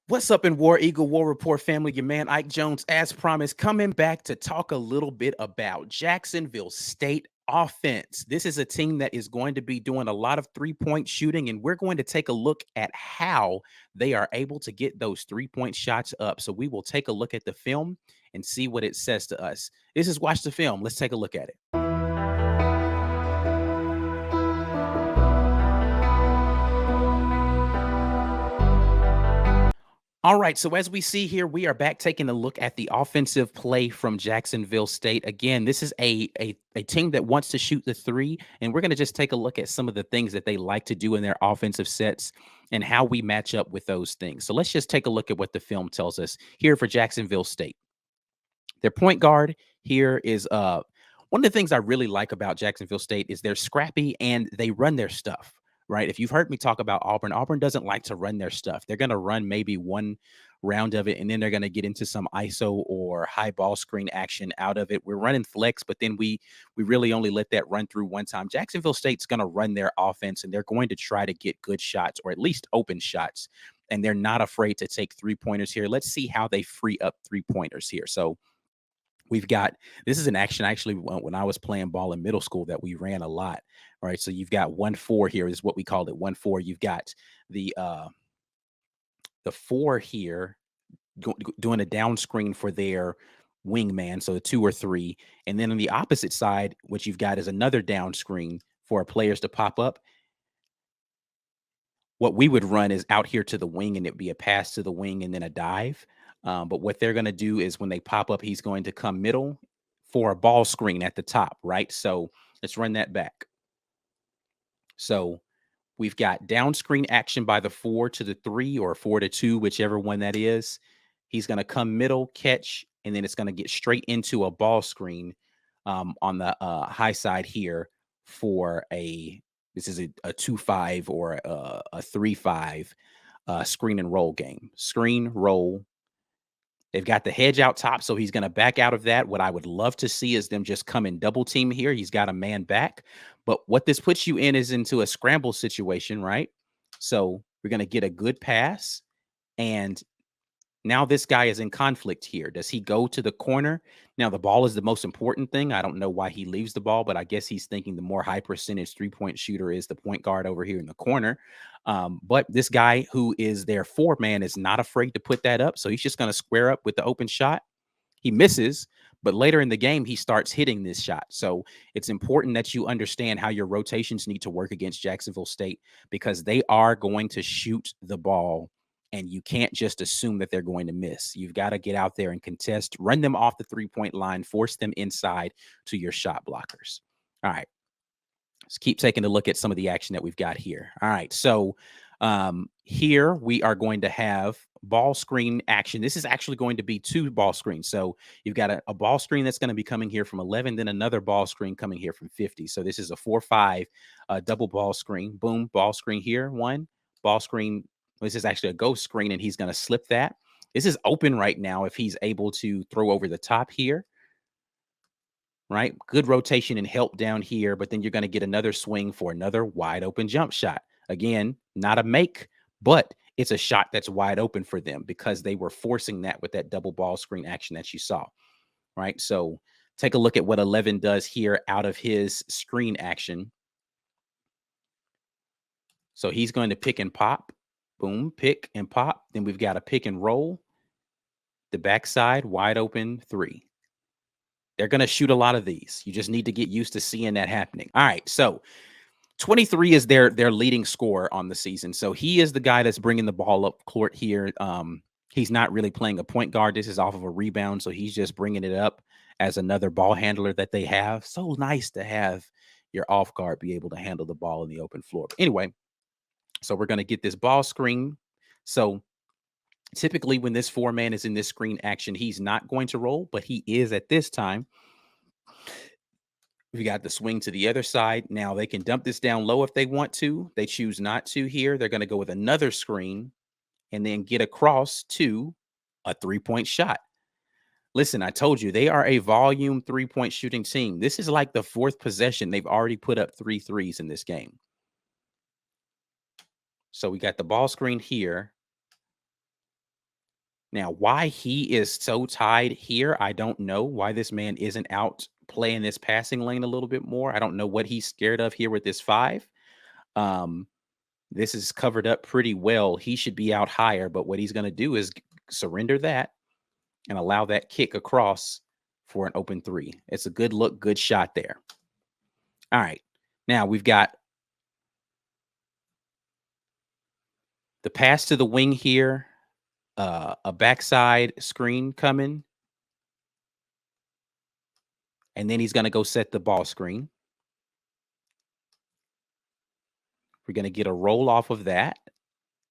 What's up in War Eagle War Report family? Your man Ike Jones, as promised, coming back to talk a little bit about Jacksonville State offense. This is a team that is going to be doing a lot of three-point shooting, and we're going to take a look at how they are able to get those three-point shots up. So we will take a look at the film and see what it says to us. This is Watch the Film. Let's take a look at it. All right, so as we see here, we are back taking a look at the offensive play from Jacksonville State. Again, this is a team that wants to shoot the three, and we're going to just take a look at some of the things that they like to do in their offensive sets and how we match up with those things. So let's just take a look at what the film tells us here for Jacksonville State. Their point guard here is one of the things I really like about Jacksonville State is they're scrappy and they run their stuff. Right. If you've heard me talk about Auburn, Auburn doesn't like to run their stuff. They're going to run maybe one round of it, and then they're going to get into some ISO or high ball screen action out of it. We're running flex, but then we really only let that run through one time. Jacksonville State's going to run their offense, and they're going to try to get good shots or at least open shots. And they're not afraid to take three-pointers here. Let's see how they free up three-pointers here. So we've got, this is an action actually when I was playing ball in middle school that we ran a lot. All right. So you've got 1-4 here is what we called it. 1-4. You've got the four here doing a down screen for their wingman. So the 2 or 3. And then on the opposite side, what you've got is another down screen for players to pop up. What we would run is out here to the wing, and it'd be a pass to the wing and then a dive. But what they're going to do is when they pop up, he's going to come middle for a ball screen at the top, right? So let's run that back. So we've got down screen action by the 4 to the 3 or 4 to 2, whichever one that is. He's going to come middle, catch, and then it's going to get straight into a ball screen on the high side here for this is a 2-5 or a 3-5 screen and roll game. Screen, roll. They've got the hedge out top, so he's going to back out of that. What I would love to see is them just come in double team here. He's got a man back. But what this puts you in is into a scramble situation, right? So we're going to get a good pass. And now this guy is in conflict here. Does he go to the corner? Now, the ball is the most important thing. I don't know why he leaves the ball, but I guess he's thinking the more high percentage three-point shooter is the point guard over here in the corner. But this guy who is their 4-man is not afraid to put that up. So he's just going to square up with the open shot. He misses, but later in the game, he starts hitting this shot. So it's important that you understand how your rotations need to work against Jacksonville State because they are going to shoot the ball. And you can't just assume that they're going to miss. You've got to get out there and contest, run them off the three-point line, force them inside to your shot blockers. All right. Let's keep taking a look at some of the action that we've got here. All right. So here we are going to have ball screen action. This is actually going to be 2 ball screens. So you've got a ball screen that's going to be coming here from 11, then another ball screen coming here from 50. So this is a 4-5 double ball screen. Boom, ball screen here, 1, ball screen. This is actually a ghost screen, and he's going to slip that. This is open right now if he's able to throw over the top here. Right? Good rotation and help down here, but then you're going to get another swing for another wide open jump shot. Again, not a make, but it's a shot that's wide open for them because they were forcing that with that double ball screen action that you saw. Right? So take a look at what 11 does here out of his screen action. So he's going to pick and pop. Boom, pick and pop. Then we've got a pick and roll. The backside, wide open 3. They're going to shoot a lot of these. You just need to get used to seeing that happening. All right, so 23 is their leading scorer on the season. So he is the guy that's bringing the ball up court here. He's not really playing a point guard. This is off of a rebound, so he's just bringing it up as another ball handler that they have. So nice to have your off guard be able to handle the ball in the open floor. But anyway, so we're going to get this ball screen. So typically when this 4-man is in this screen action, he's not going to roll, but he is at this time. We got the swing to the other side. Now they can dump this down low if they want to. They choose not to here. They're going to go with another screen and then get across to a 3-point shot. Listen, I told you they are a volume 3-point shooting team. This is like the 4th possession. They've already put up 3 threes in this game. So we got the ball screen here. Now, why he is so tied here, I don't know why this man isn't out playing this passing lane a little bit more. I don't know what he's scared of here with this 5. Um, this is covered up pretty well. He should be out higher, but what he's going to do is surrender that and allow that kick across for an open 3. It's a good look, good shot there. All right. Now we've got the pass to the wing here, a backside screen coming, and then he's going to go set the ball screen. We're going to get a roll off of that,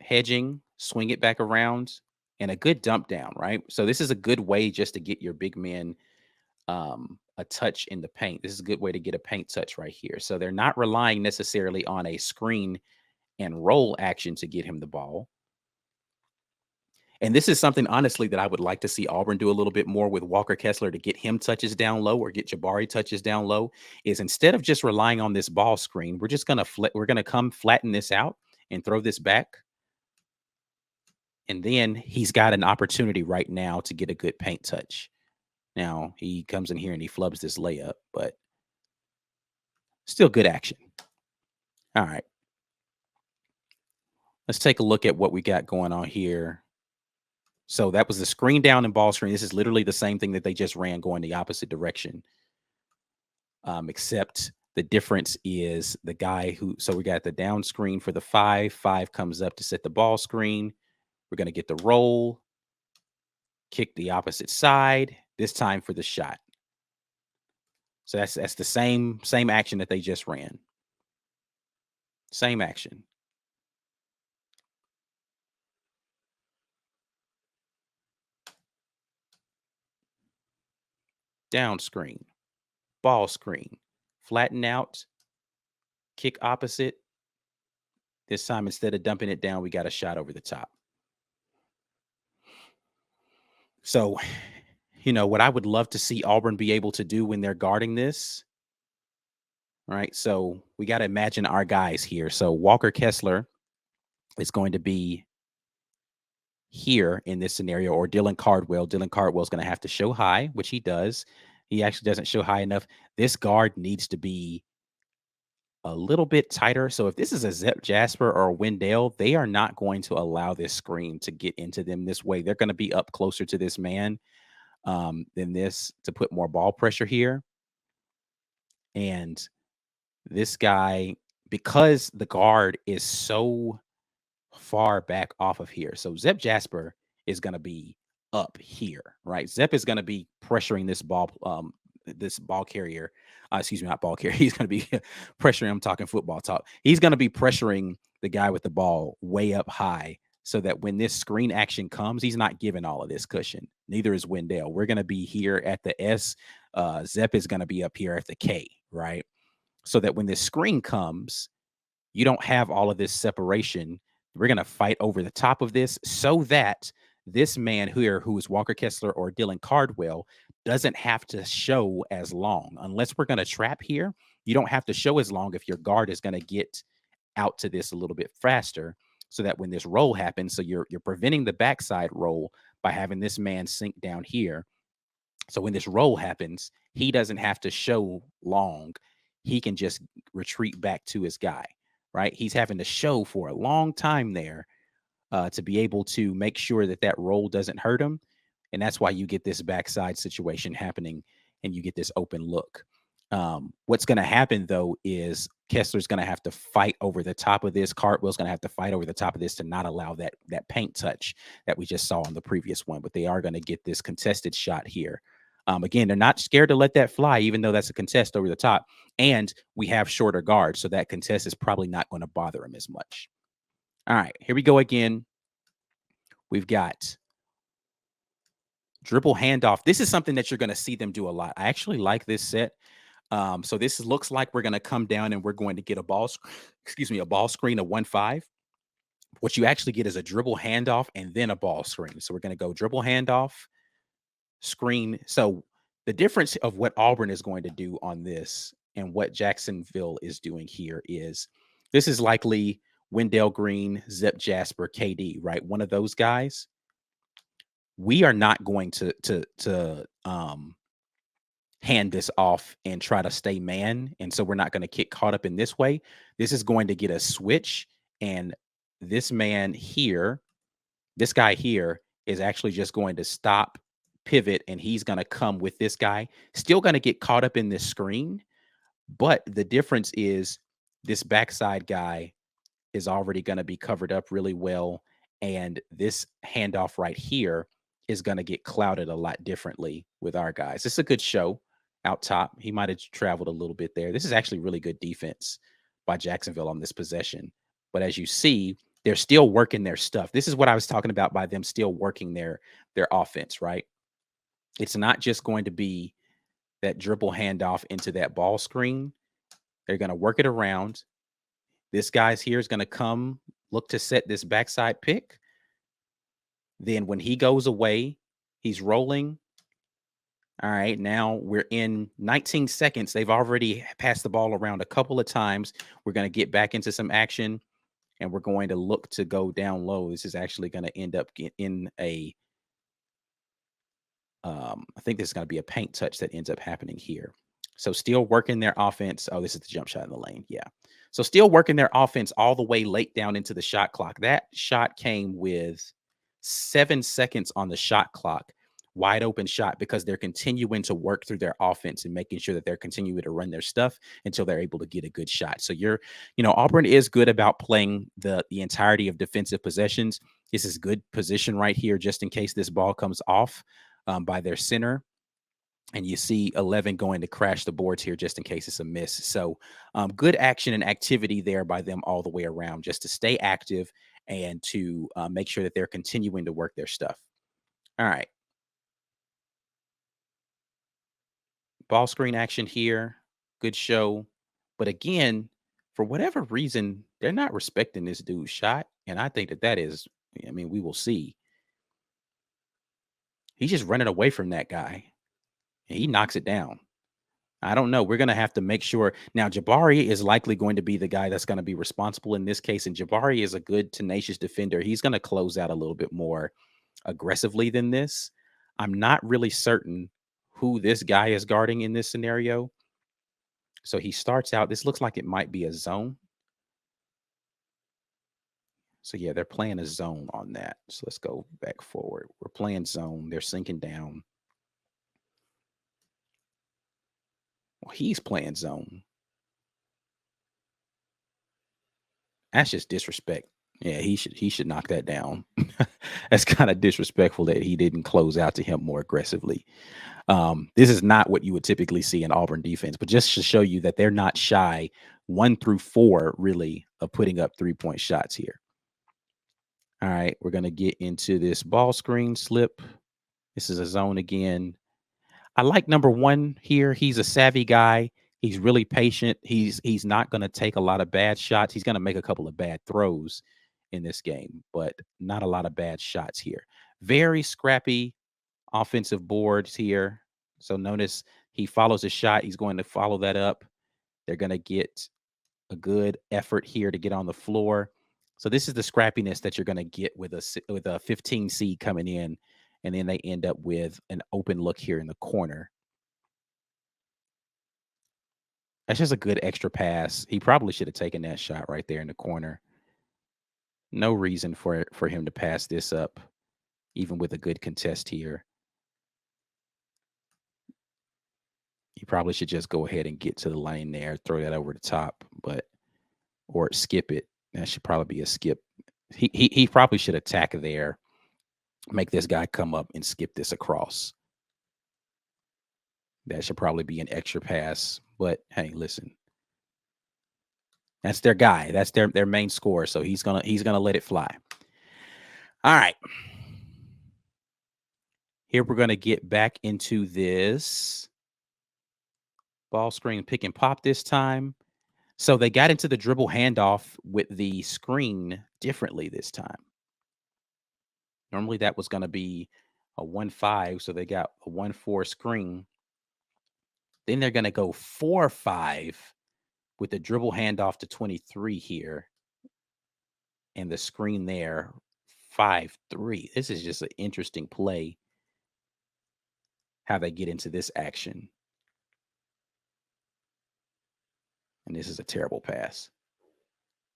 hedging, swing it back around, and a good dump down, right? So this is a good way just to get your big men a touch in the paint. This is a good way to get a paint touch right here. So they're not relying necessarily on a screen and roll action to get him the ball. And this is something, honestly, that I would like to see Auburn do a little bit more with Walker Kessler to get him touches down low or get Jabari touches down low. Is instead of just relying on this ball screen, we're just gonna come flatten this out and throw this back. And then he's got an opportunity right now to get a good paint touch. Now he comes in here and he flubs this layup, but still good action. All right. Let's take a look at what we got going on here. So that was the screen down and ball screen. This is literally the same thing that they just ran going the opposite direction. Except the difference is the guy who, so we got the down screen for the 5. 5 comes up to set the ball screen. We're going to get the roll, kick the opposite side, this time for the shot. So that's the same action that they just ran. Same action. Down screen, ball screen, flatten out, kick opposite. This time, instead of dumping it down, we got a shot over the top. So, what I would love to see Auburn be able to do when they're guarding this, right? So we got to imagine our guys here. So Walker Kessler is going to be here in this scenario, or Dylan Cardwell. Dylan Cardwell is going to have to show high, which he does. He actually doesn't show high enough. This guard needs to be a little bit tighter. So if this is a Zep Jasper or a Wendell, they are not going to allow this screen to get into them this way. They're going to be up closer to this man than this to put more ball pressure here. And this guy, because the guard is so far back off of here. So Zep Jasper is going to be up here, right? Zep is going to be pressuring this ball carrier. Excuse me, not ball carrier. He's going to be pressuring. I'm talking football talk. He's going to be pressuring the guy with the ball way up high, so that when this screen action comes, he's not giving all of this cushion. Neither is Wendell. We're going to be here at the S. Zep is going to be up here at the K, right? So that when this screen comes, you don't have all of this separation. We're going to fight over the top of this so that this man here, who is Walker Kessler or Dylan Cardwell, doesn't have to show as long. Unless we're going to trap here, you don't have to show as long if your guard is going to get out to this a little bit faster, so that when this roll happens, so you're preventing the backside roll by having this man sink down here. So when this roll happens, he doesn't have to show long. He can just retreat back to his guy, right? He's having to show for a long time there to be able to make sure that that roll doesn't hurt him. And that's why you get this backside situation happening and you get this open look. What's going to happen, though, is Kessler's going to have to fight over the top of this. Cartwell's going to have to fight over the top of this to not allow that paint touch that we just saw on the previous one. But they are going to get this contested shot here. Again, they're not scared to let that fly, even though that's a contest over the top. And we have shorter guards, so that contest is probably not going to bother him as much. All right, here we go again. We've got dribble handoff. This is something that you're going to see them do a lot. I actually like this set. So this looks like we're going to come down and we're going to get a ball screen of 1-5. What you actually get is a dribble handoff and then a ball screen. So we're going to go dribble handoff, screen. So the difference of what Auburn is going to do on this and what Jacksonville is doing here is this is likely Wendell Green, Zep Jasper, KD, right? One of those guys. we are not going to hand this off and try to stay man. And so we're not going to get caught up in this way. This is going to get a switch. And this man here, this guy here is actually just going to stop, pivot, and he's going to come with this guy. Still going to get caught up in this screen. But the difference is this backside guy is already going to be covered up really well. And this handoff right here is going to get clouded a lot differently with our guys. This is a good show out top. He might have traveled a little bit there. This is actually really good defense by Jacksonville on this possession. But as you see, they're still working their stuff. This is what I was talking about by them still working their offense, right? It's not just going to be that dribble handoff into that ball screen. They're going to work it around. This guy's here is going to come look to set this backside pick. Then when he goes away, he's rolling. All right, now we're in 19 seconds. They've already passed the ball around a couple of times. We're going to get back into some action, and we're going to look to go down low. This is actually going to end up in a, I think this is going to be a paint touch that ends up happening here. So still working their offense. Oh, this is the jump shot in the lane. Yeah. So still working their offense all the way late down into the shot clock. That shot came with 7 seconds on the shot clock. Wide open shot because they're continuing to work through their offense and making sure that they're continuing to run their stuff until they're able to get a good shot. So Auburn is good about playing the entirety of defensive possessions. This is good position right here, just in case this ball comes off by their center. And you see 11 going to crash the boards here just in case it's a miss. So good action and activity there by them all the way around just to stay active and to make sure that they're continuing to work their stuff. All right. Ball screen action here. Good show. But again, for whatever reason, they're not respecting this dude's shot. And I think that is, I mean, we will see. He's just running away from that guy. And he knocks it down. I don't know. We're going to have to make sure. Now, Jabari is likely going to be the guy that's going to be responsible in this case. And Jabari is a good, tenacious defender. He's going to close out a little bit more aggressively than this. I'm not really certain who this guy is guarding in this scenario. So he starts out. This looks like it might be a zone. So, yeah, they're playing a zone on that. So let's go back forward. We're playing zone. They're sinking down. Well, he's playing zone. That's just disrespect. Yeah, he should knock that down. That's kind of disrespectful that he didn't close out to him more aggressively. This is not what you would typically see in Auburn defense, but just to show you that they're not shy 1 through 4 really of putting up 3-point shots here. All right, we're going to get into this ball screen slip. This is a zone again. I like number 1 here. He's a savvy guy. He's really patient. He's not going to take a lot of bad shots. He's going to make a couple of bad throws in this game, but not a lot of bad shots here. Very scrappy offensive boards here. So notice he follows a shot. He's going to follow that up. They're going to get a good effort here to get on the floor. So this is the scrappiness that you're going to get with a 15 seed coming in, and then they end up with an open look here in the corner. That's just a good extra pass. He probably should have taken that shot right there in the corner. No reason for him to pass this up, even with a good contest here. He probably should just go ahead and get to the lane there, throw that over the top, or skip it. That should probably be a skip. He probably should attack there, make this guy come up and skip this across. That should probably be an extra pass. But hey, listen. That's their guy. That's their main scorer. So he's gonna let it fly. All right. Here we're gonna get back into this ball screen pick and pop this time. So they got into the dribble handoff with the screen differently this time. Normally that was gonna be a 1-5, so they got a 1-4 screen. Then they're gonna go 4-5 with the dribble handoff to 23 here. And the screen there 5-3. This is just an interesting play, how they get into this action. And this is a terrible pass.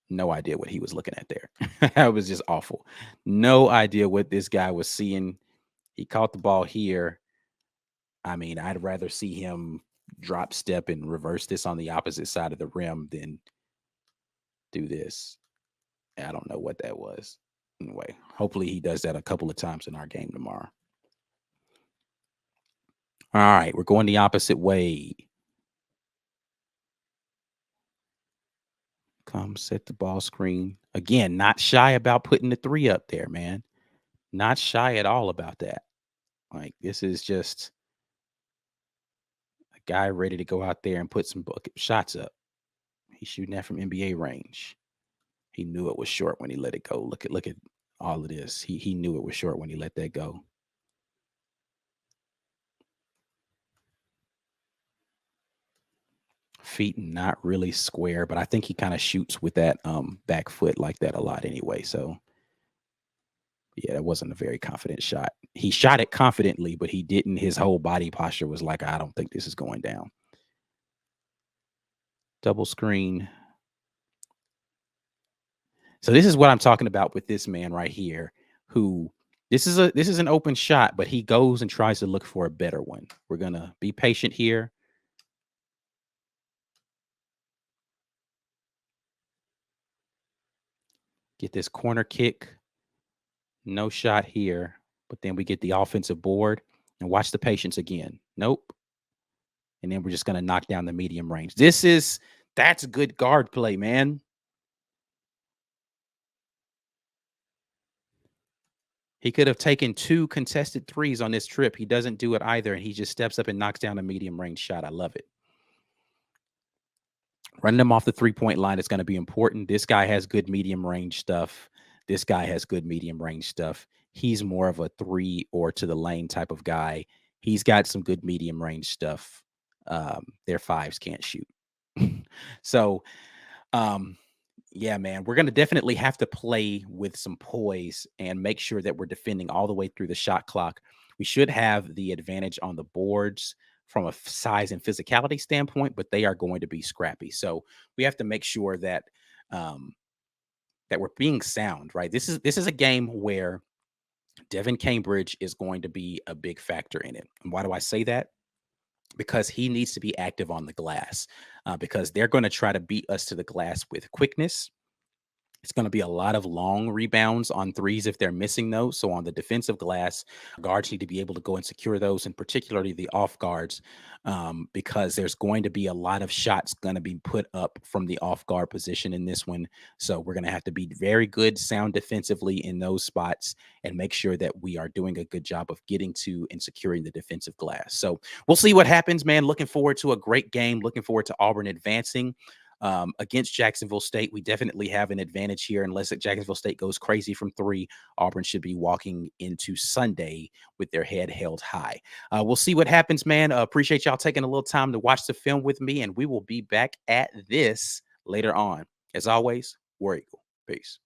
No idea what he was looking at there. That was just awful. No idea what this guy was seeing. He caught the ball here. I mean, I'd rather see him drop step and reverse this on the opposite side of the rim than do this. I don't know what that was. Anyway, hopefully he does that a couple of times in our game tomorrow. All right, we're going the opposite way. Come set the ball screen. Again, not shy about putting the three up there, man. Not shy at all about that. Like, this is just a guy ready to go out there and put some bucket shots up. He's shooting that from NBA range. He knew it was short when he let it go. Look at all of this. He knew it was short when he let that go. Feet not really square, but I think he kind of shoots with that back foot like that a lot anyway. So yeah, that wasn't a very confident shot. He shot it confidently, but he didn't. His whole body posture was like, I don't think this is going down. Double screen. So this is what I'm talking about with this man right here, who this is an open shot, but he goes and tries to look for a better one. We're gonna be patient here. Get this corner kick. No shot here, but then we get the offensive board and watch the patience again. Nope. And then we're just gonna knock down the medium range. That's good guard play, man. He could have taken 2 contested threes on this trip. He doesn't do it either, and he just steps up and knocks down a medium range shot. I love it. Running them off the three-point line is going to be important. This guy has good medium range stuff. This guy has good medium range stuff. He's more of a three or to the lane type of guy. He's got some good medium range stuff. Their fives can't shoot. So, um, yeah, man, we're going to definitely have to play with some poise and make sure that we're defending all the way through the shot clock. We should have the advantage on the boards from a size and physicality standpoint, but they are going to be scrappy. So we have to make sure that um, that we're being sound, right? This is a game where Devin Cambridge is going to be a big factor in it. And why do I say that? Because he needs to be active on the glass, because they're going to try to beat us to the glass with quickness. It's going to be a lot of long rebounds on threes if they're missing those. So on the defensive glass, guards need to be able to go and secure those, and particularly the off guards, because there's going to be a lot of shots going to be put up from the off guard position in this one. So we're going to have to be very good, sound defensively in those spots and make sure that we are doing a good job of getting to and securing the defensive glass. So we'll see what happens, man. Looking forward to a great game. Looking forward to Auburn advancing against Jacksonville State. We definitely have an advantage here. Unless Jacksonville State goes crazy from three, Auburn should be walking into Sunday with their head held high. We'll see what happens, man. Appreciate y'all taking a little time to watch the film with me, and we will be back at this later on. As always, War Eagle. Peace.